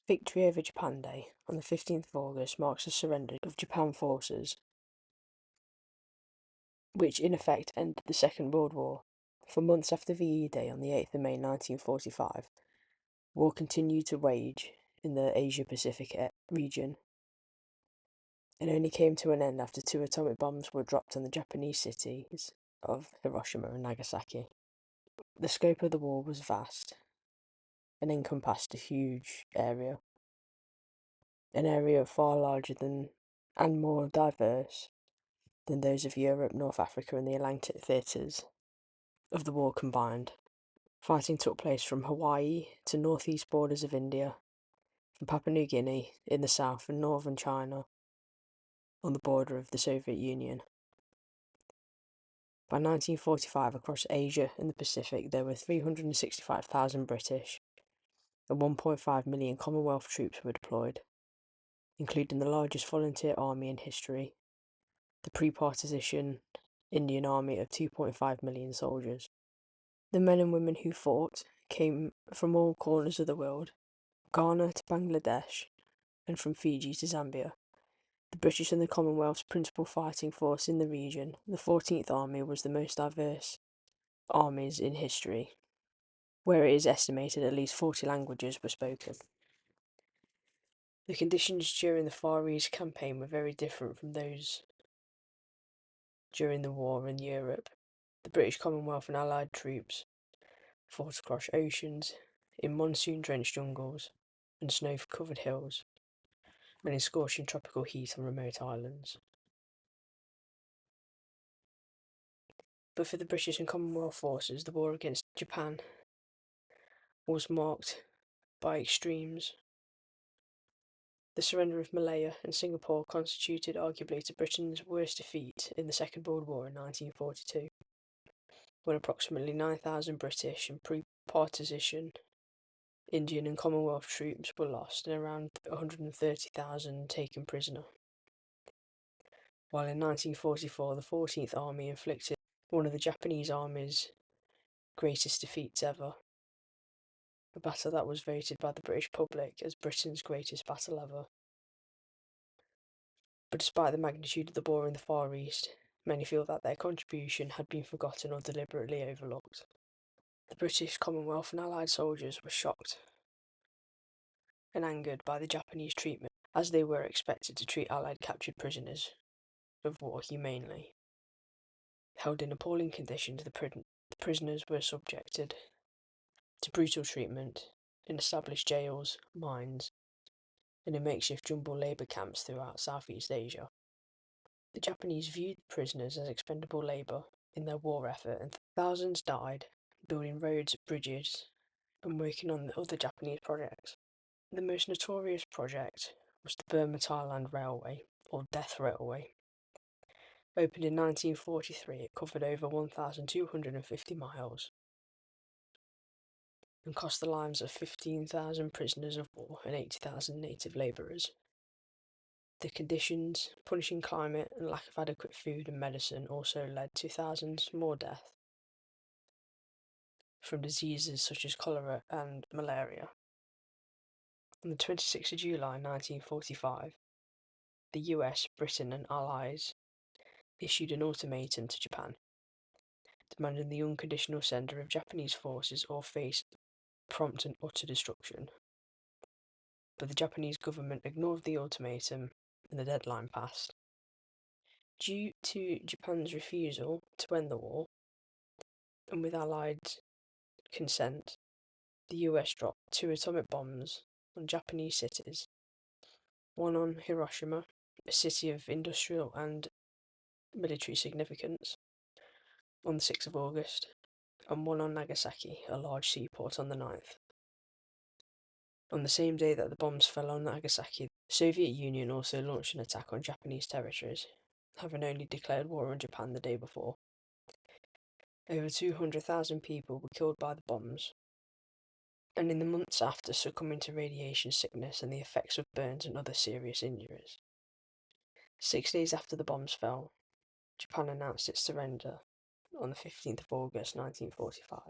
Victory over Japan Day on the 15th of August marks the surrender of Japan forces, which in effect ended the Second World War. For months after VE Day on the 8th of May 1945, war continued to wage in the Asia-Pacific region, and only came to an end after 2 atomic bombs were dropped on the Japanese cities of Hiroshima and Nagasaki. The scope of the war was vast and encompassed a huge area, an area far larger than and more diverse than those of Europe, North Africa and the Atlantic theatres of the war combined. Fighting took place from Hawaii to northeast borders of India, from Papua New Guinea in the south and northern China on the border of the Soviet Union. By 1945, across Asia and the Pacific, there were 365,000 British and 1.5 million Commonwealth troops were deployed, including the largest volunteer army in history, the pre-partition Indian Army of 2.5 million soldiers. The men and women who fought came from all corners of the world, Ghana to Bangladesh, and from Fiji to Zambia. The British and the Commonwealth's principal fighting force in the region, the 14th Army, was the most diverse armies in history, where it is estimated at least 40 languages were spoken. The conditions during the Far East campaign were very different from those during the war in Europe. The British Commonwealth and Allied troops fought across oceans, in monsoon-drenched jungles and snow-covered hills, and in scorching tropical heat on remote islands. But for the British and Commonwealth forces, the war against Japan was marked by extremes. The surrender of Malaya and Singapore constituted arguably Britain's worst defeat in the Second World War in 1942, when approximately 9,000 British and pre-partition Indian and Commonwealth troops were lost and around 130,000 taken prisoner. While in 1944 the 14th Army inflicted one of the Japanese Army's greatest defeats ever, a battle that was voted by the British public as Britain's greatest battle ever. But despite the magnitude of the war in the Far East, many feel that their contribution had been forgotten or deliberately overlooked. The British, Commonwealth and Allied soldiers were shocked and angered by the Japanese treatment, as they were expected to treat Allied captured prisoners of war humanely. Held in appalling conditions, the prisoners were subjected to brutal treatment in established jails, mines, and in makeshift jumble labour camps throughout Southeast Asia. The Japanese viewed the prisoners as expendable labour in their war effort, and thousands died building roads, bridges, and working on other Japanese projects. The most notorious project was the Burma-Thailand Railway, or Death Railway. Opened in 1943, it covered over 1,250 miles and cost the lives of 15,000 prisoners of war and 80,000 native labourers. The conditions, punishing climate, and lack of adequate food and medicine also led to thousands more deaths from diseases such as cholera and malaria. On the 26th of July 1945, the US, Britain and Allies issued an ultimatum to Japan, demanding the unconditional surrender of Japanese forces or face prompt and utter destruction. But the Japanese government ignored the ultimatum and the deadline passed. Due to Japan's refusal to end the war, and with Allied consent, the US dropped 2 atomic bombs on Japanese cities, one on Hiroshima, a city of industrial and military significance, on the 6th of August, and one on Nagasaki, a large seaport, on the 9th. On the same day that the bombs fell on Nagasaki, the Soviet Union also launched an attack on Japanese territories, having only declared war on Japan the day before. Over 200,000 people were killed by the bombs, and in the months after succumbing to radiation sickness and the effects of burns and other serious injuries. 6 days after the bombs fell, Japan announced its surrender on the 15th of August 1945.